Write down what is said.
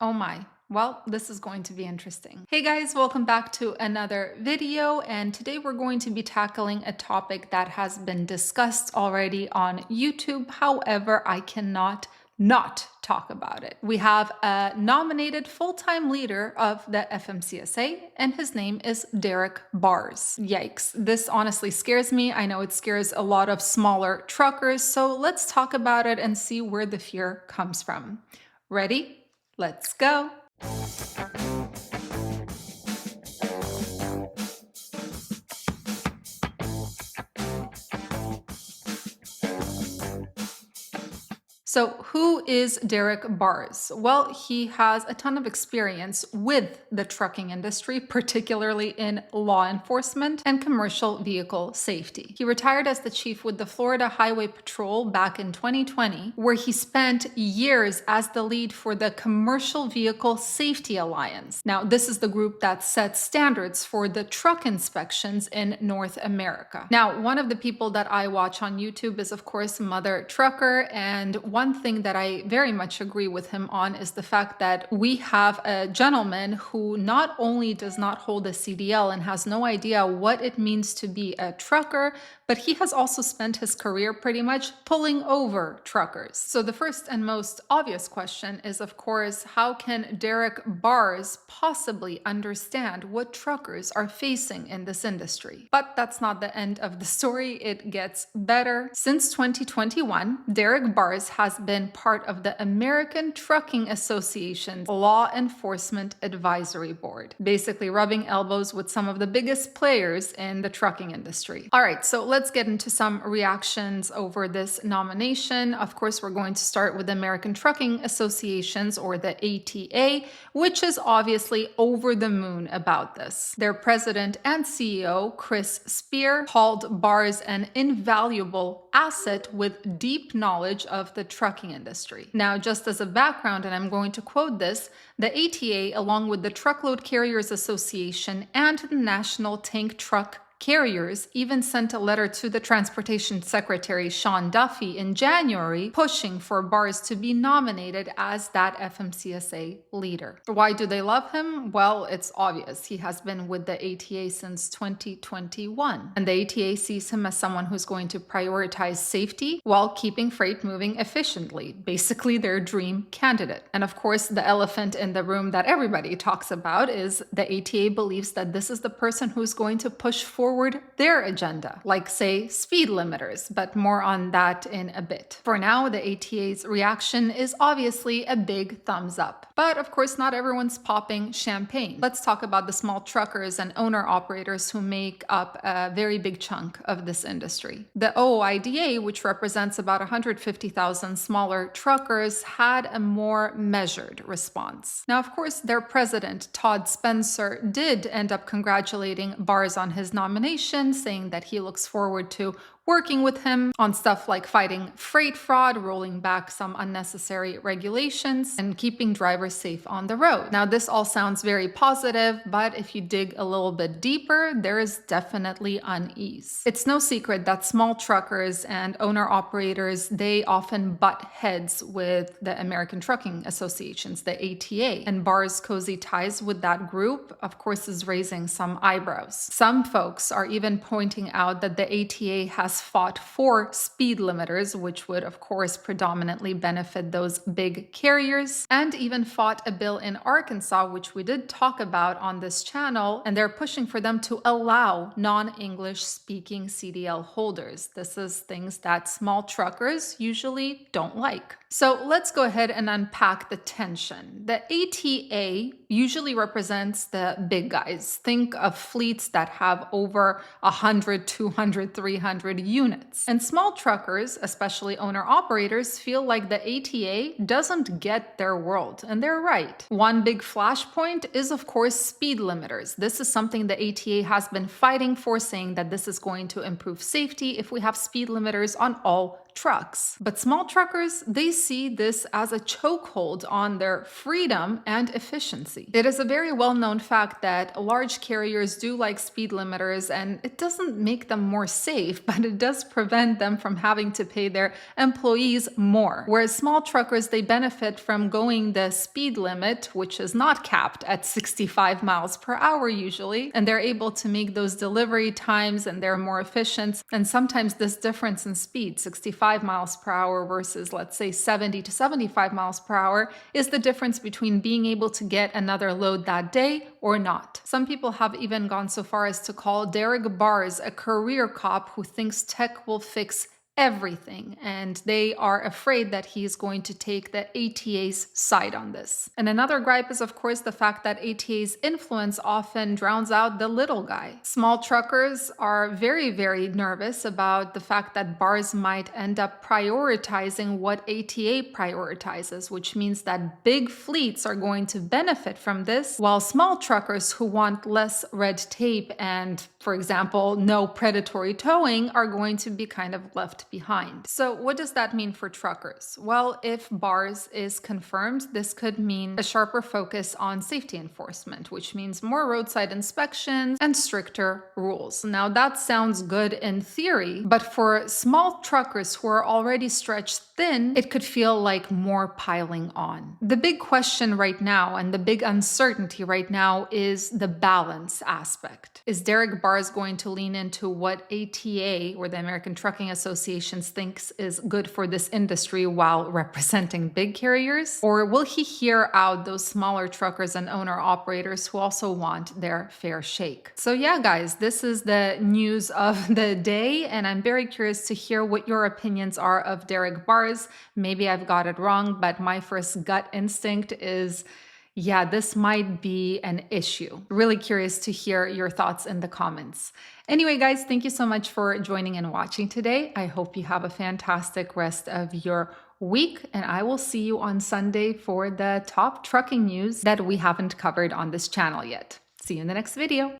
Oh my. Well, this is going to be interesting. Hey guys, welcome back to another video. And today we're going to be tackling a topic that has been discussed already on YouTube. However, I cannot not talk about it. We have a nominated full-time leader of the FMCSA, and his name is Derek Bars. Yikes. This honestly scares me. I know it scares a lot of smaller truckers. So let's talk about it and see where the fear comes from. Ready? Let's go. So, who is Derek Bars? Well, he has a ton of experience with the trucking industry, particularly in law enforcement and commercial vehicle safety. He retired as the chief with the Florida Highway Patrol back in 2020, where he spent years as the lead for the Commercial Vehicle Safety Alliance. Now, this is the group that sets standards for the truck inspections in North America. Now, one of the people that I watch on YouTube is, of course, Mother Trucker, and one thing that I very much agree with him on is the fact that we have a gentleman who not only does not hold a CDL and has no idea what it means to be a trucker, but he has also spent his career pretty much pulling over truckers. So the first and most obvious question is, of course, how can Derek Bars possibly understand what truckers are facing in this industry? But that's not the end of the story. It gets better. Since 2021, Derek Bars has been part of the American Trucking Association's Law Enforcement Advisory Board, basically rubbing elbows with some of the biggest players in the trucking industry. All right, so let's get into some reactions over this nomination. Of course, we're going to start with the American Trucking Associations, or the ATA, which is obviously over the moon about this. Their president and CEO, Chris Spear, called Bars an invaluable asset with deep knowledge of the trucking industry. Now, just as a background, and I'm going to quote this, the ATA, along with the Truckload Carriers Association and the National Tank Truck Carriers, even sent a letter to the Transportation Secretary Sean Duffy in January pushing for Bars to be nominated as that FMCSA leader. Why do they love him? Well, it's obvious. He has been with the ATA since 2021, and the ATA sees him as someone who's going to prioritize safety while keeping freight moving efficiently, basically their dream candidate. And of course, the elephant in the room that everybody talks about is the ATA believes that this is the person who's going to push forward their agenda, like, say, speed limiters, but more on that in a bit. For now, the ATA's reaction is obviously a big thumbs up. But of course, not everyone's popping champagne. Let's talk about the small truckers and owner-operators who make up a very big chunk of this industry. The OOIDA, which represents about 150,000 smaller truckers, had a more measured response. Now, of course, their president, Todd Spencer, did end up congratulating Bars on his nomination, saying that he looks forward to working with him on stuff like fighting freight fraud, rolling back some unnecessary regulations, and keeping drivers safe on the road. Now, this all sounds very positive, but if you dig a little bit deeper, there is definitely unease. It's no secret that small truckers and owner-operators, they often butt heads with the American Trucking Associations, the ATA, and Bars' cozy ties with that group, of course, is raising some eyebrows. Some folks are even pointing out that the ATA has fought for speed limiters, which would, of course, predominantly benefit those big carriers, and even fought a bill in Arkansas, which we did talk about on this channel, and they're pushing for them to allow non-English speaking CDL holders. This is things that small truckers usually don't like. So let's go ahead and unpack the tension. The ATA usually represents the big guys. Think of fleets that have over 100, 200, 300 units. And small truckers, especially owner-operators, feel like the ATA doesn't get their world, and they're right. One big flashpoint is, of course, speed limiters. This is something the ATA has been fighting for, saying that this is going to improve safety if we have speed limiters on all trucks. But small truckers, they see this as a chokehold on their freedom and efficiency. It is a very well-known fact that large carriers do like speed limiters, and it doesn't make them more safe, but it does prevent them from having to pay their employees more. Whereas small truckers, they benefit from going the speed limit, which is not capped at 65 miles per hour usually, and they're able to make those delivery times and they're more efficient. And sometimes this difference in speed, 65 miles per hour versus let's say 70 to 75 miles per hour, is the difference between being able to get another load that day or not. Some people have even gone so far as to call Derek Bars a career cop who thinks tech will fix everything, and they are afraid that he's going to take the ATA's side on this. And another gripe is, of course, the fact that ATA's influence often drowns out the little guy. Small truckers are very, very nervous about the fact that bars might end up prioritizing what ATA prioritizes, which means that big fleets are going to benefit from this, while small truckers who want less red tape and, for example, no predatory towing are going to be kind of left behind. So what does that mean for truckers? Well, if bars is confirmed, this could mean a sharper focus on safety enforcement, which means more roadside inspections and stricter rules. Now that sounds good in theory, but for small truckers who are already stretched thin, it could feel like more piling on. The big question right now and the big uncertainty right now is the balance aspect. Is Derek Bars going to lean into what ATA, or the American Trucking Association, thinks is good for this industry while representing big carriers? Or will he hear out those smaller truckers and owner-operators who also want their fair shake? So yeah, guys, this is the news of the day, and I'm very curious to hear what your opinions are of Derek Bars. Maybe I've got it wrong, but my first gut instinct is, yeah, this might be an issue. Really curious to hear your thoughts in the comments. Anyway, guys, thank you so much for joining and watching today. I hope you have a fantastic rest of your week, and I will see you on Sunday for the top trucking news that we haven't covered on this channel yet. See you in the next video.